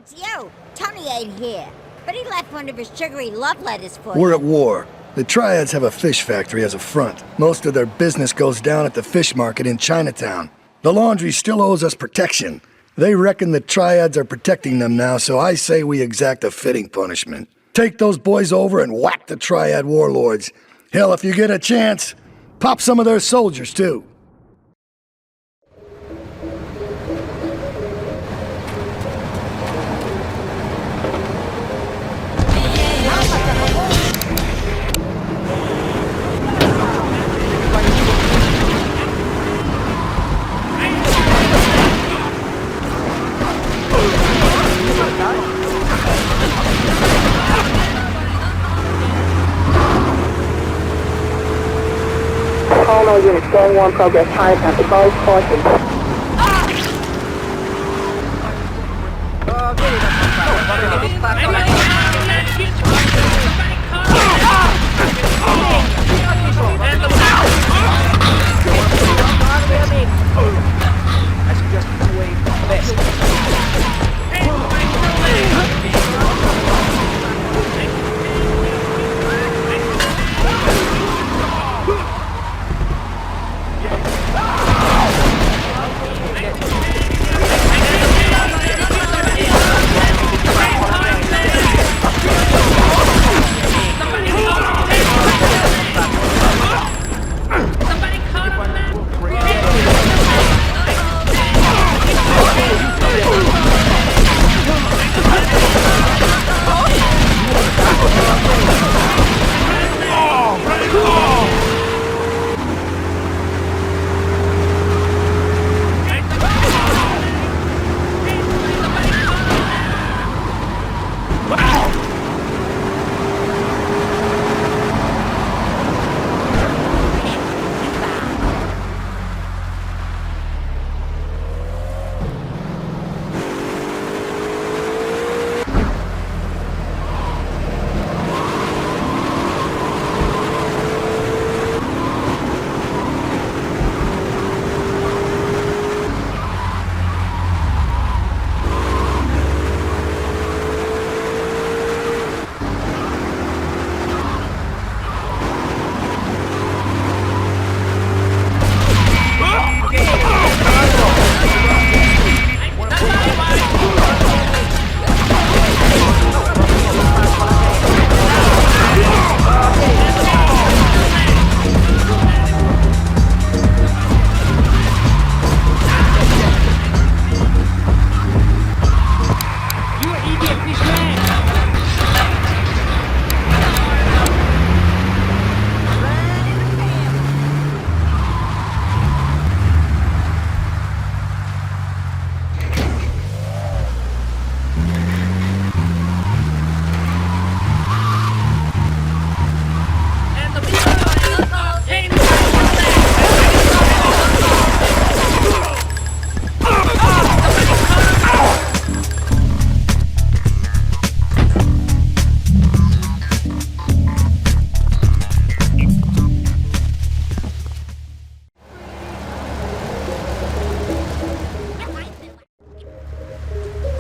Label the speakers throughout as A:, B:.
A: it's you. Tony ain't here, but he left one of his sugary love letters for you.
B: We're at war. The Triads have a fish factory as a front. Most of their business goes down at the fish market in Chinatown. The laundry still owes us protection. They reckon the Triads are protecting them now, so I say we exact a fitting punishment. Take those boys over and whack the Triad warlords. Hell, if you get a chance, pop some of their soldiers, too.
C: All units, going one progress, Chinatown, the boys forces.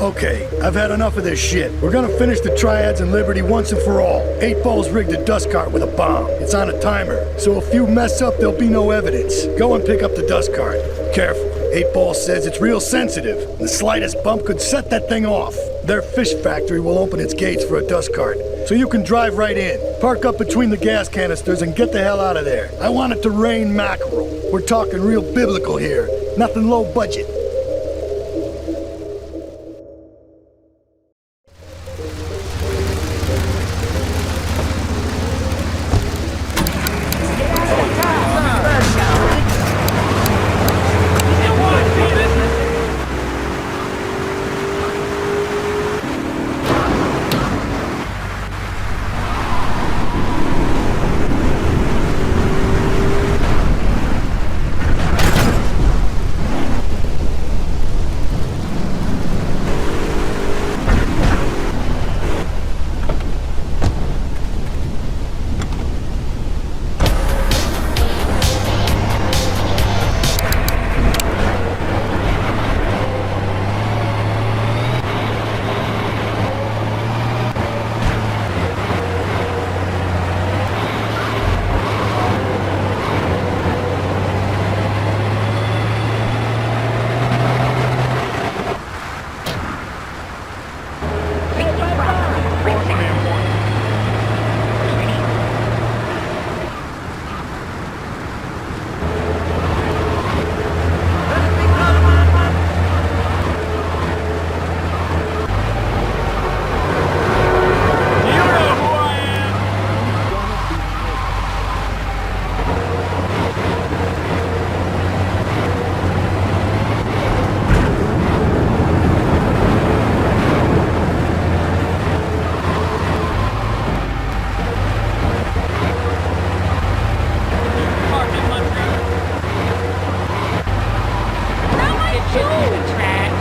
B: Okay, I've had enough of this shit. We're gonna finish the Triads and Liberty once and for all. 8 Ball's rigged a dust cart with a bomb. It's on a timer, so if you mess up, there'll be no evidence. Go and pick up the dust cart. Careful. 8 Ball says it's real sensitive. The slightest bump could set that thing off. Their fish factory will open its gates for a dust cart, so you can drive right in. Park up between the gas canisters and get the hell out of there. I want it to rain mackerel. We're talking real biblical here. Nothing low budget.
D: shit in the trash.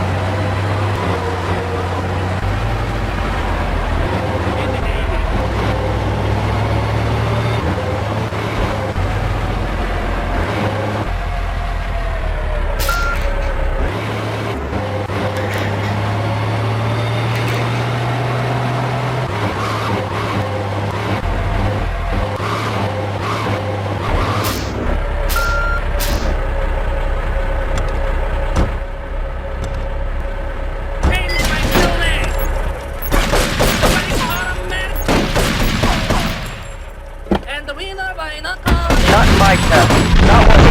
E: Not my test. Not what the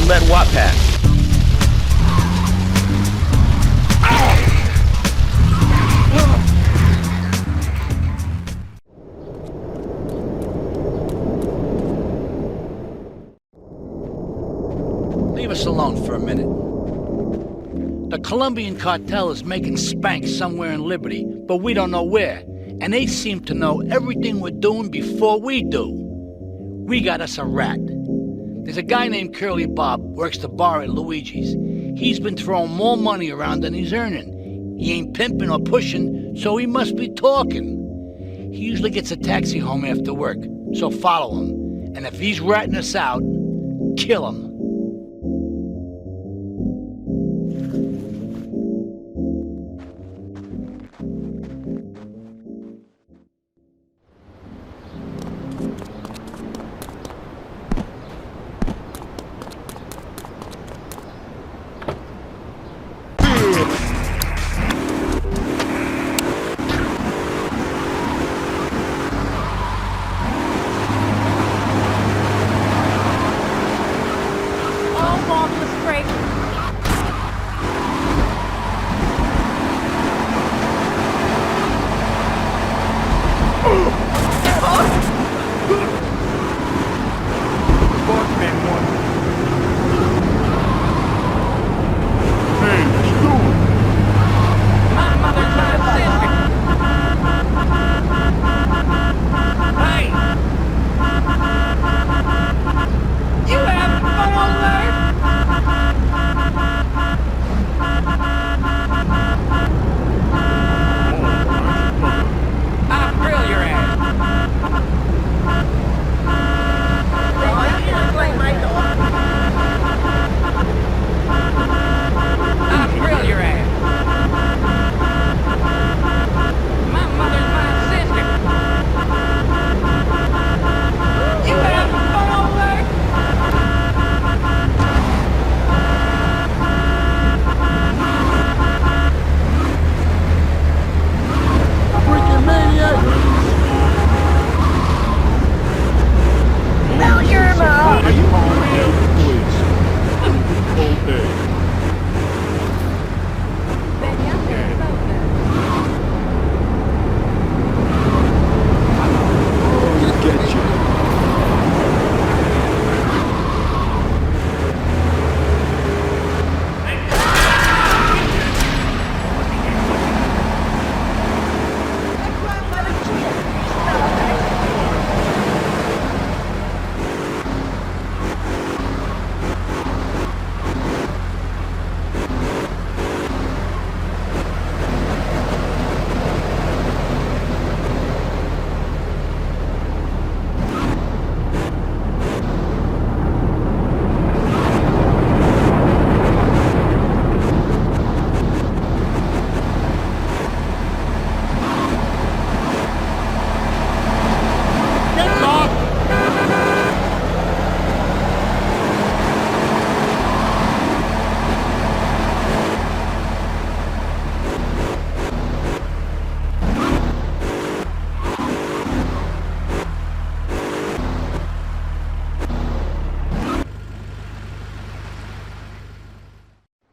E: let what pass?
F: Leave us alone for a minute. The Colombian cartel is making spank somewhere in Liberty, but we don't know where. And they seem to know everything we're doing before we do. We got us a rat. There's a guy named Curly Bob, works the bar at Luigi's. He's been throwing more money around than he's earning. He ain't pimping or pushing, so he must be talking. He usually gets a taxi home after work, so follow him. And if he's ratting us out, kill him.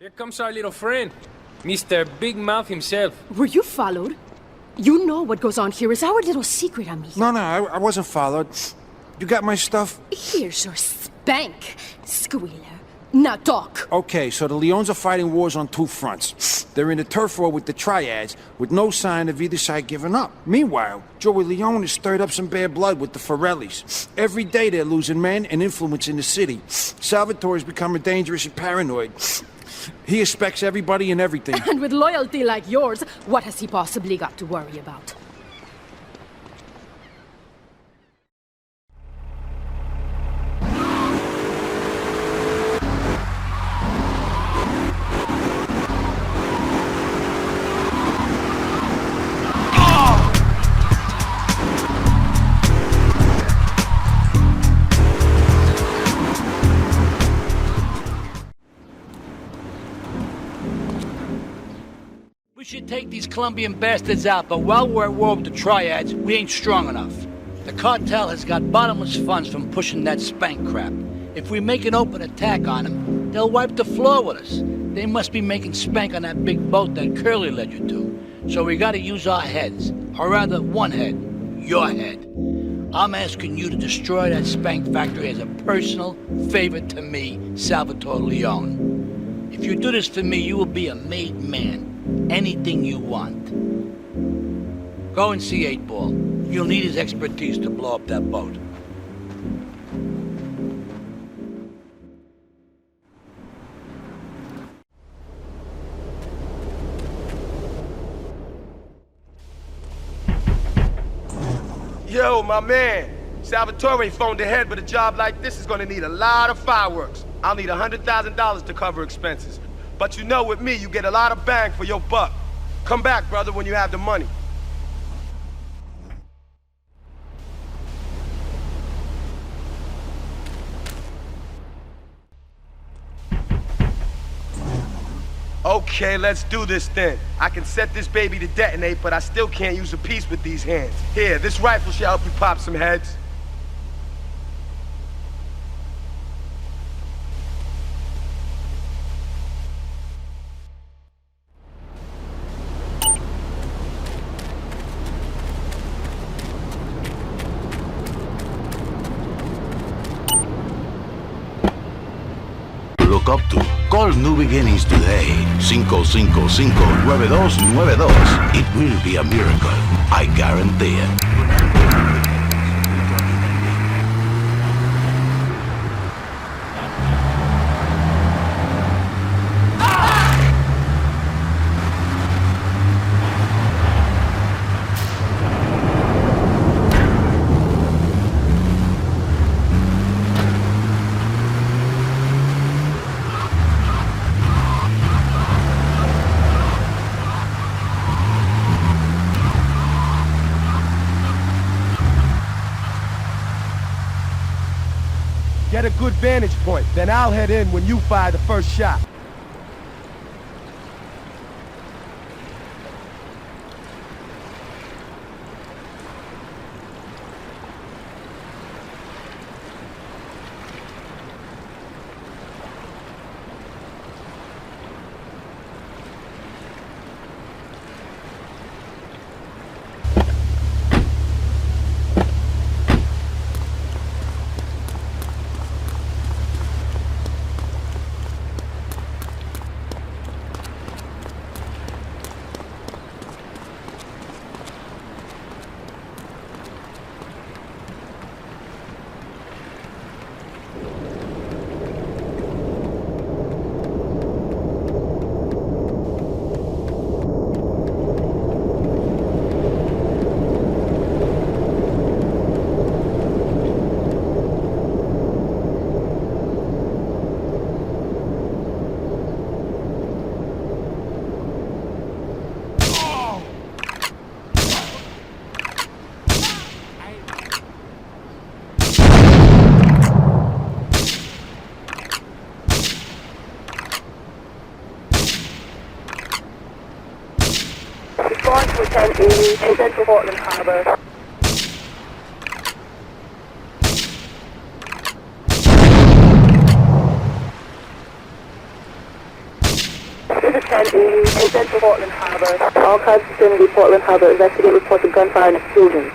G: Here comes our little friend, Mr. Big Mouth himself.
H: Were you followed? You know what goes on here is our little secret, amigo.
I: No, I wasn't followed. You got my stuff?
H: Here's your spank, squealer. Now talk.
D: Okay, so the Leones are fighting wars on two fronts. They're in a turf war with the Triads, with no sign of either side giving up. Meanwhile, Joey Leone has stirred up some bad blood with the Forellis. Every day they're losing men and influence in the city. Salvatore's becoming dangerous and paranoid. He expects everybody and everything.
H: And with loyalty like yours, what has he possibly got to worry about?
F: We should take these Colombian bastards out, but while we're at war with the Triads, we ain't strong enough. The cartel has got bottomless funds from pushing that spank crap. If we make an open attack on them, they'll wipe the floor with us. They must be making spank on that big boat that Curly led you to. So we gotta use our heads, or rather one head, your head. I'm asking you to destroy that spank factory as a personal favor to me, Salvatore Leone. If you do this for me, you will be a made man. Anything you want. Go and see 8-Ball. You'll need his expertise to blow up that boat.
I: Yo, my man. Salvatore phoned ahead, but a job like this is gonna need a lot of fireworks. I'll need $100,000 to cover expenses. But you know, with me, you get a lot of bang for your buck. Come back, brother, when you have the money. Okay, let's do this then. I can set this baby to detonate, but I still can't use a piece with these hands. Here, this rifle should help you pop some heads.
J: Look up to. Call New Beginnings today. 555-9292. It will be a miracle. I guarantee it.
I: Get a good vantage point, then I'll head in when you fire the first shot.
C: Response to 1080 in Central Portland Harbor. This is 1080 in Central Portland Harbor. All cars vicinity Portland Harbor. Investigate reports of gunfire and explosions.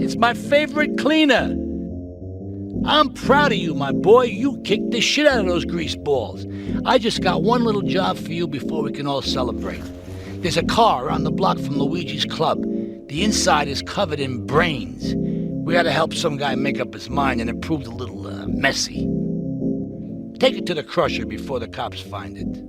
F: It's my favorite cleaner. I'm proud of you, my boy. You kicked the shit out of those grease balls. I just got one little job for you before we can all celebrate. There's a car around the block from Luigi's club. The inside is covered in brains. We had to help some guy make up his mind, and it proved a little messy. Take it to the crusher before the cops find it.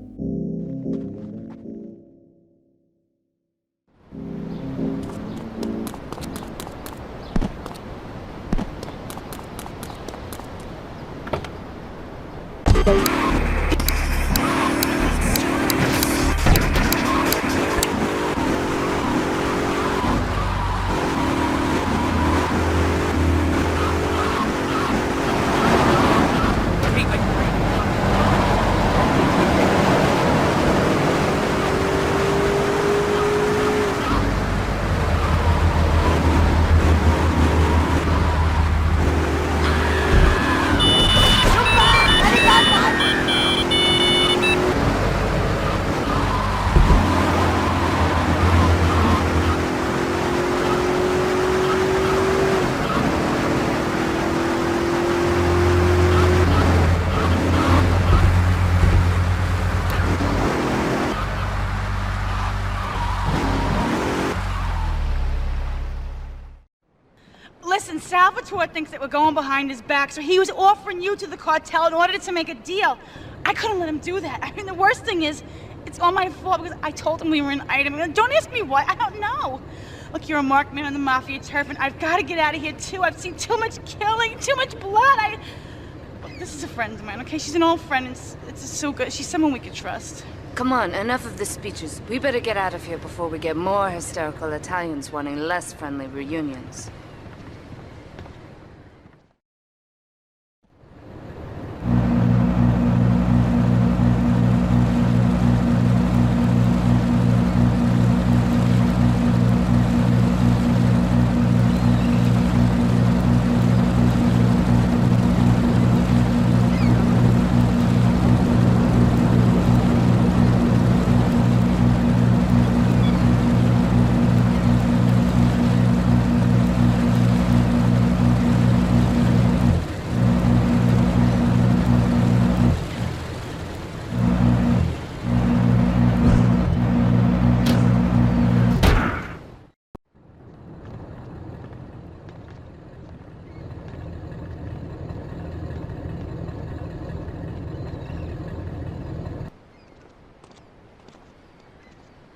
K: Listen, Salvatore thinks that we're going behind his back, so he was offering you to the cartel in order to make a deal. I couldn't let him do that. I mean, the worst thing is, it's all my fault because I told him we were an item. Don't ask me why, I don't know. Look, you're a marked man on the Mafia turf, and I've got to get out of here, too. I've seen too much killing, too much blood. Look, this is a friend of mine, okay? She's an old friend, and it's so good. She's someone we could trust.
L: Come on, enough of the speeches. We better get out of here before we get more hysterical Italians wanting less friendly reunions.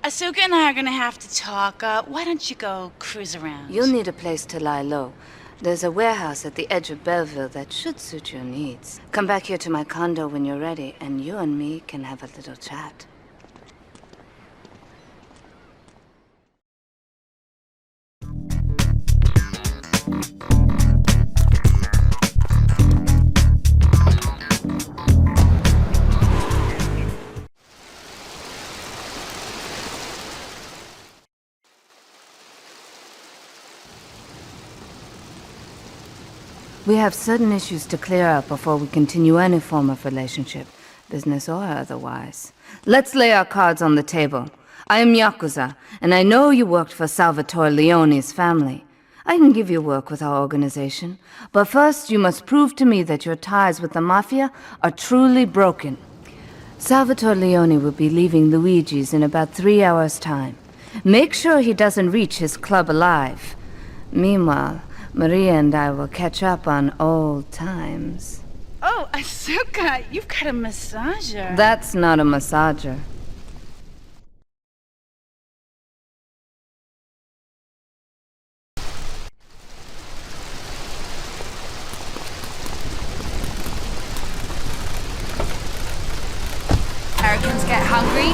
K: Asuka and I are gonna have to talk. Why don't you go cruise around?
L: You'll need a place to lie low. There's a warehouse at the edge of Belleville that should suit your needs. Come back here to my condo when you're ready, and you and me can have a little chat. We have certain issues to clear up before we continue any form of relationship, business or otherwise. Let's lay our cards on the table. I am Yakuza, and I know you worked for Salvatore Leone's family. I can give you work with our organization, but first you must prove to me that your ties with the Mafia are truly broken. Salvatore Leone will be leaving Luigi's in about 3 hours' time. Make sure he doesn't reach his club alive. Meanwhile, Maria and I will catch up on old times.
K: Oh, Asuka, you've got a massager.
L: That's not a massager.
M: Americans get hungry.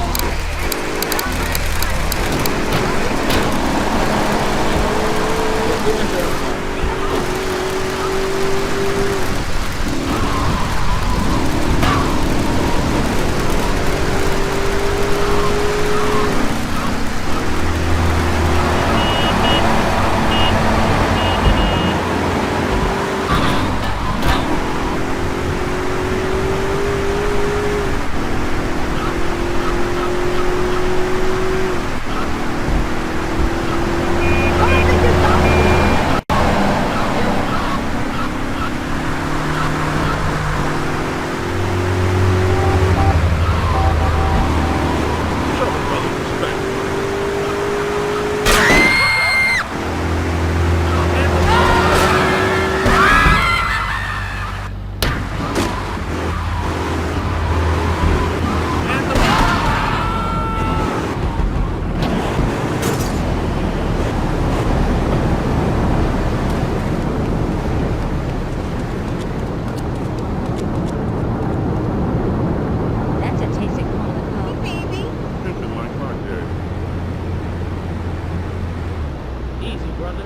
F: Easy, brother.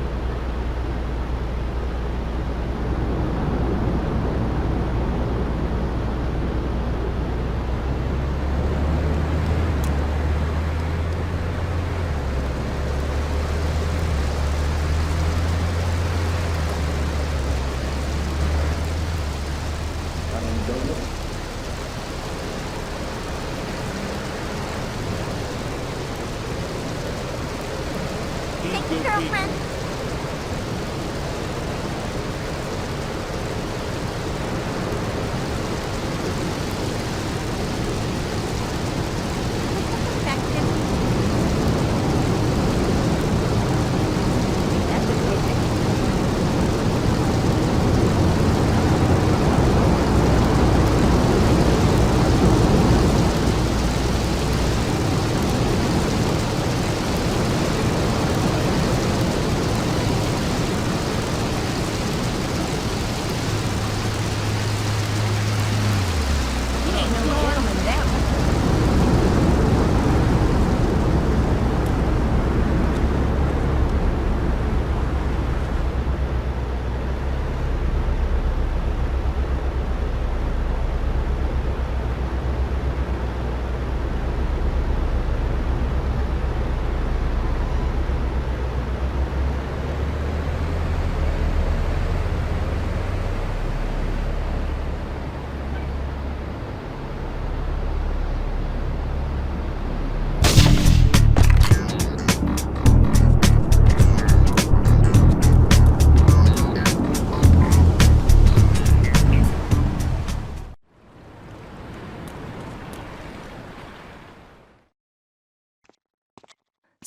A: Take your girlfriend.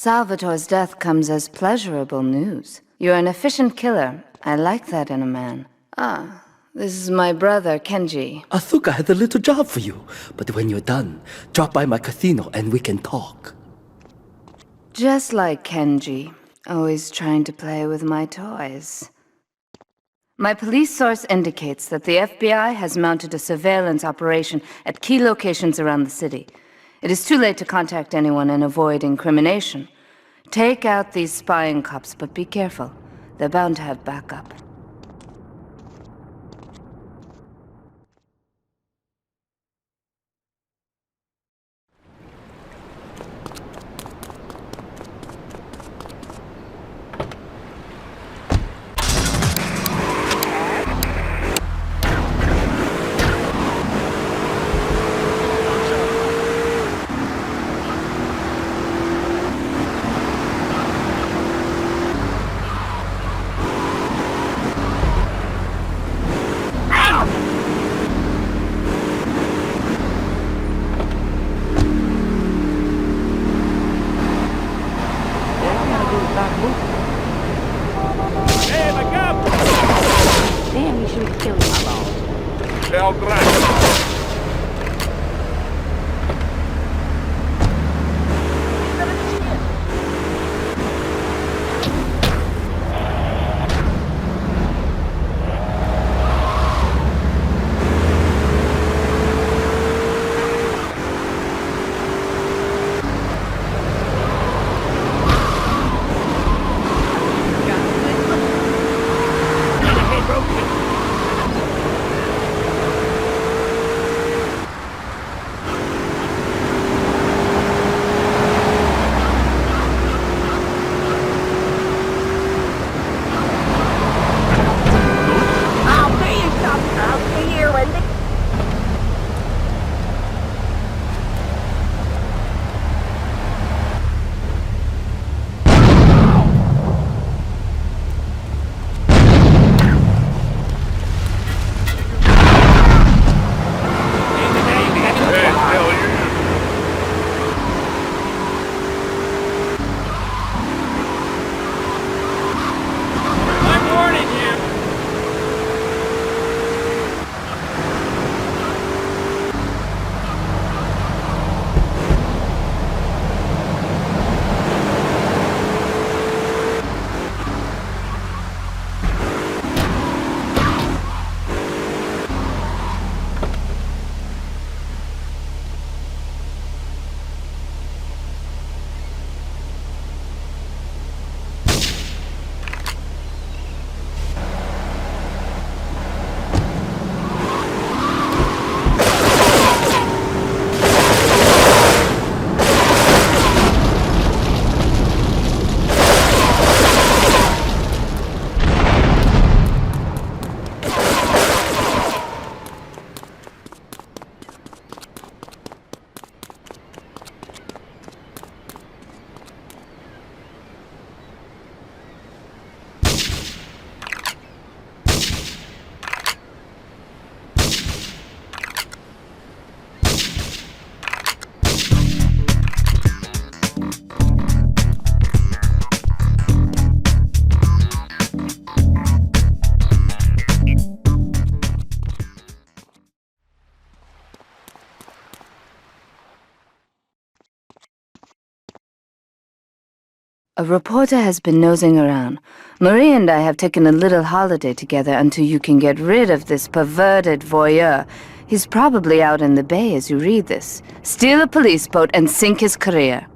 L: Salvatore's death comes as pleasurable news. You're an efficient killer. I like that in a man. Ah, this is my brother, Kenji.
N: Asuka has a little job for you, but when you're done, drop by my casino and we can talk.
L: Just like Kenji, always trying to play with my toys. My police source indicates that the FBI has mounted a surveillance operation at key locations around the city. It is too late to contact anyone and avoid incrimination. Take out these spying cops, but be careful. They're bound to have backup.
H: Damn, you should have killed me.
L: A reporter has been nosing around. Marie and I have taken a little holiday together until you can get rid of this perverted voyeur. He's probably out in the bay as you read this. Steal a police boat and sink his career.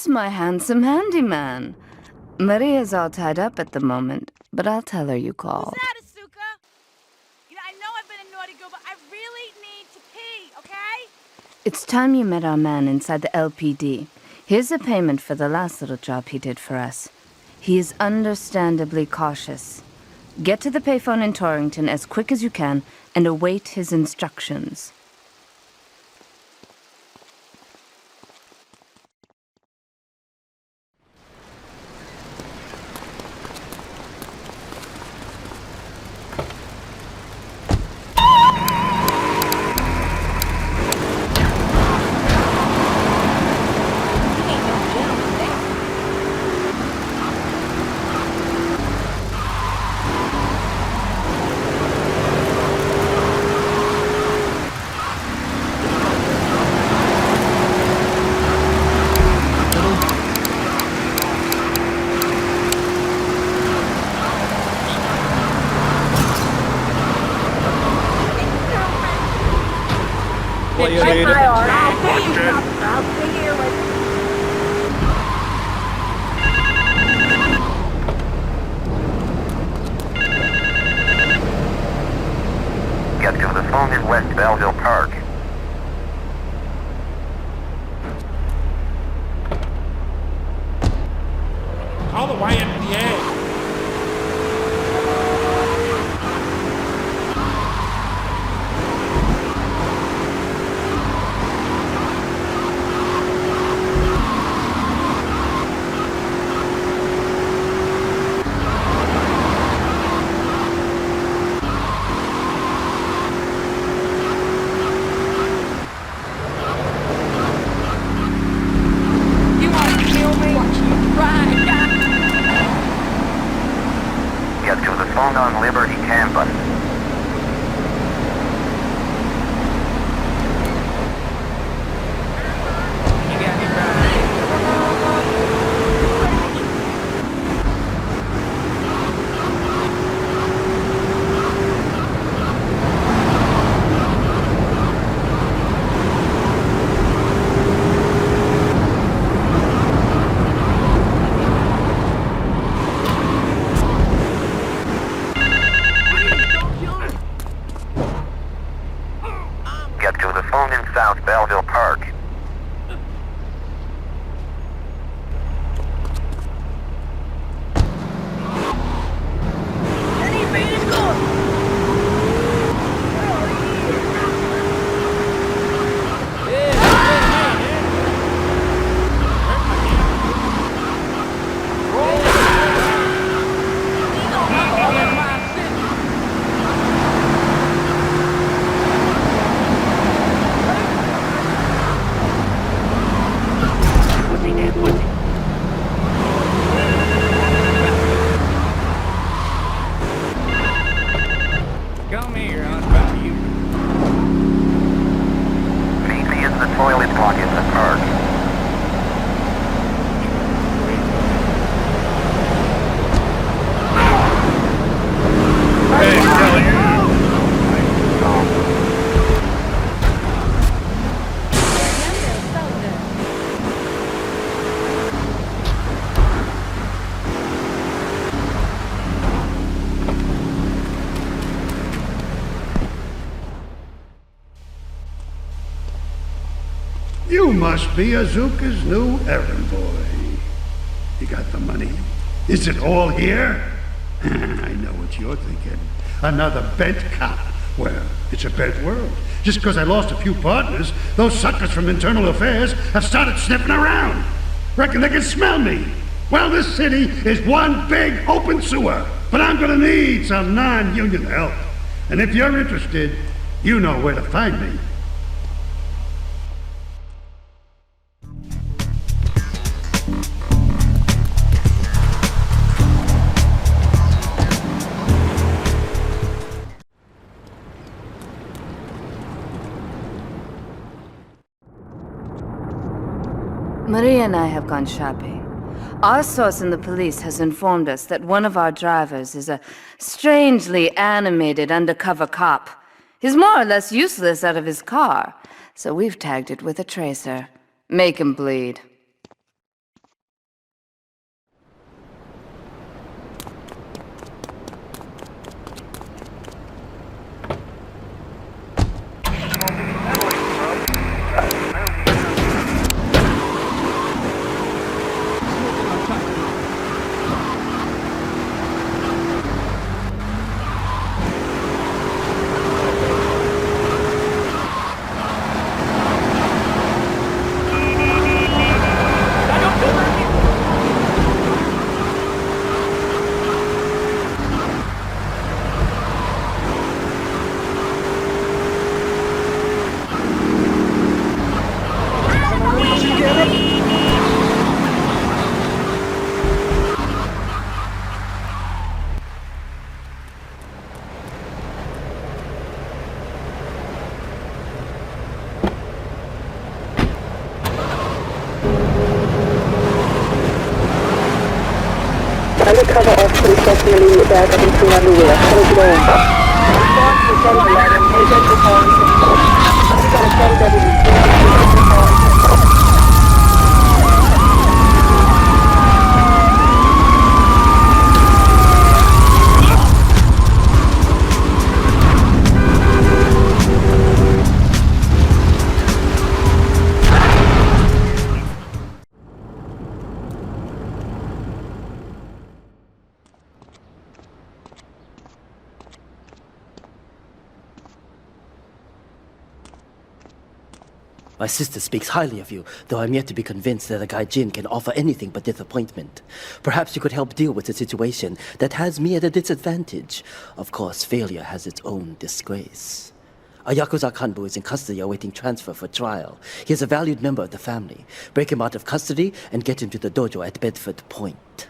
L: It's my handsome handyman. Maria's all tied up at the moment, but I'll tell her you called.
K: Who's that, Asuka? You know, I know I've been a naughty girl, but I really need to pee, okay?
L: It's time you met our man inside the LPD. Here's a payment for the last little job he did for us. He is understandably cautious. Get to the payphone in Torrington as quick as you can and await his instructions.
K: I'll see you later.
O: Get to the phone in West Belleville Park.
D: All the way into the air.
O: Get to the phone on Liberty campus. Get to the phone in South Belleville Park.
G: Come here, I'll try you.
O: Meet me in the toilet block in the park.
I: Hey, hell you!
B: You must be Azuka's new errand boy. You got the money? Is it all here? I know what you're thinking. Another bent cop. Well, it's a bent world. Just because I lost a few partners, those suckers from Internal Affairs have started sniffing around. Reckon they can smell me. Well, this city is one big open sewer. But I'm gonna need some non-union help. And if you're interested, you know where to find me.
L: Maria and I have gone shopping. Our source in the police has informed us that one of our drivers is a strangely animated undercover cop. He's more or less useless out of his car, so we've tagged it with a tracer. Make him bleed.
C: Undercover off police station immediate back up into underwear. Close it on.
N: My sister speaks highly of you, though I'm yet to be convinced that a gaijin can offer anything but disappointment. Perhaps you could help deal with a situation that has me at a disadvantage. Of course, failure has its own disgrace. A Yakuza Kanbu is in custody awaiting transfer for trial. He is a valued member of the family. Break him out of custody and get him to the dojo at Bedford Point.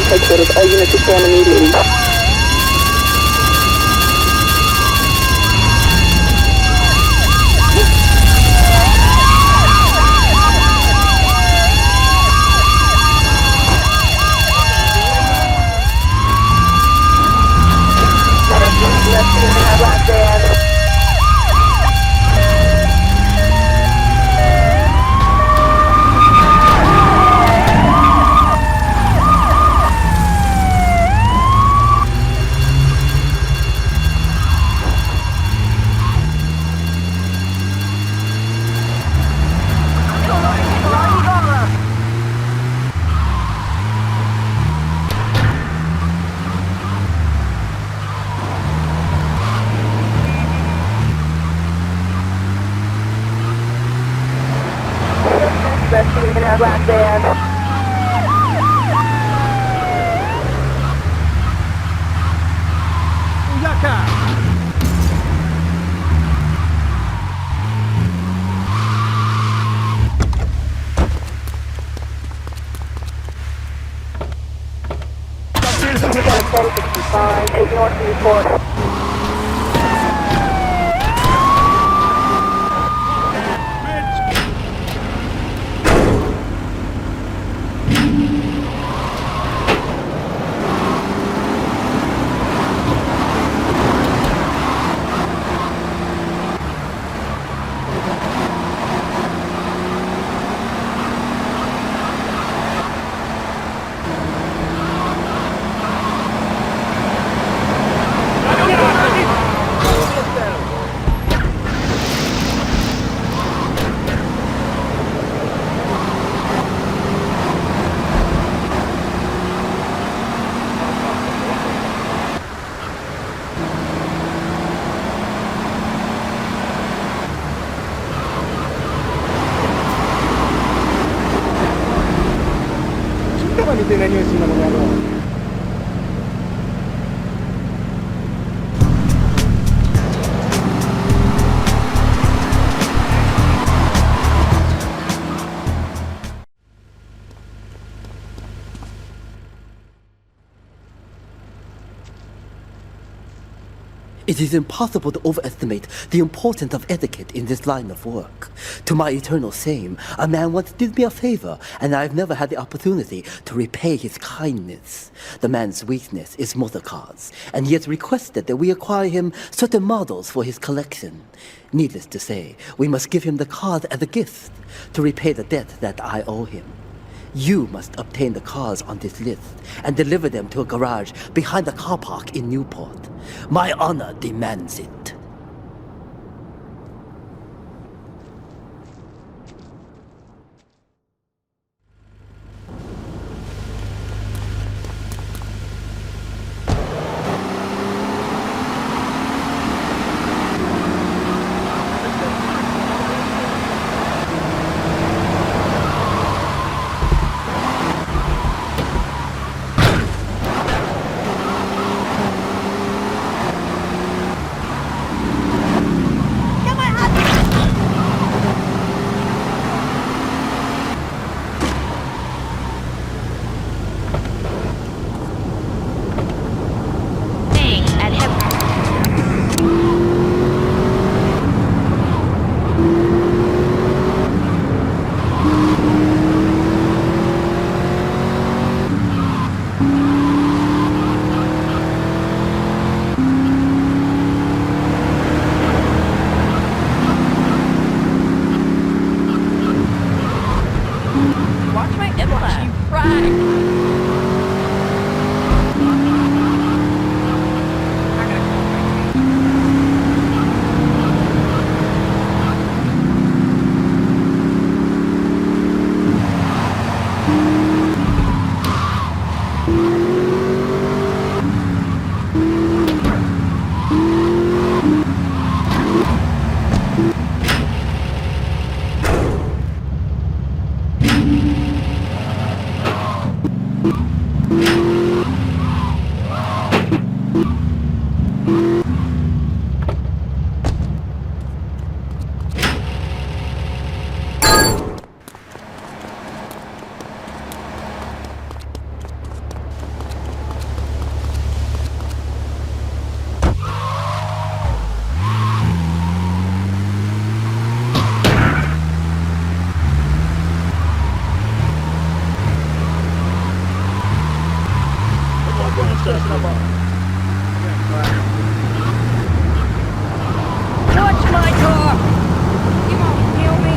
C: Headquarters, all units respond immediately. Black band. Take north to report.
N: It is impossible to overestimate the importance of etiquette in this line of work. To my eternal shame, a man once did me a favor, and I have never had the opportunity to repay his kindness. The man's weakness is motor cars, and he has requested that we acquire him certain models for his collection. Needless to say, we must give him the cars as a gift to repay the debt that I owe him. You must obtain the cars on this list and deliver them to a garage behind the car park in Newport. My honor demands it.
A: Watch my car! You won't kill me?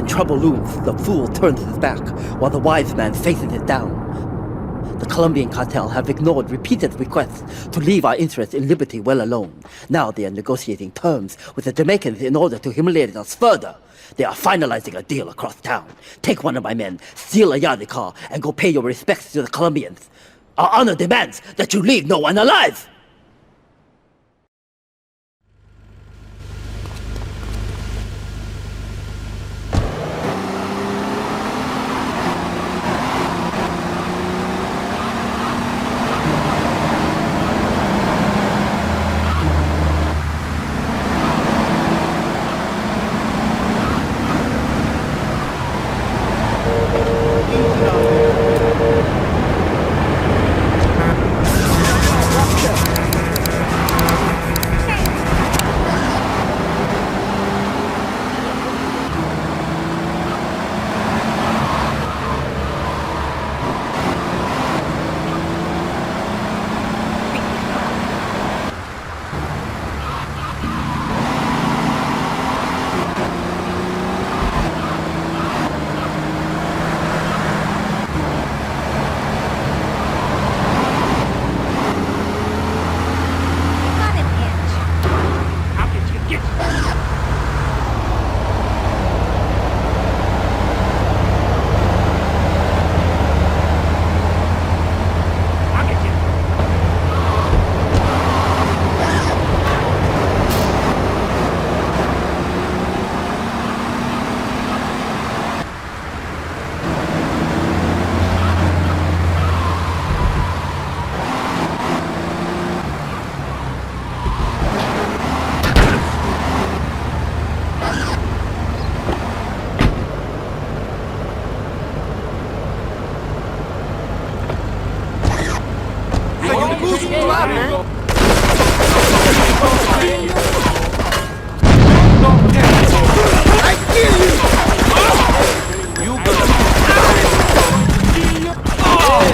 N: trouble looms, the fool turns his back, while the wise man faces it down. The Colombian cartel have ignored repeated requests to leave our interests in liberty well alone. Now they are negotiating terms with the Jamaicans in order to humiliate us further. They are finalizing a deal across town. Take one of my men, steal a Yardley car, and go pay your respects to the Colombians. Our honor demands that you leave no one alive!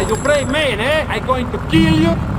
G: You brave man, eh? I'm going to kill you.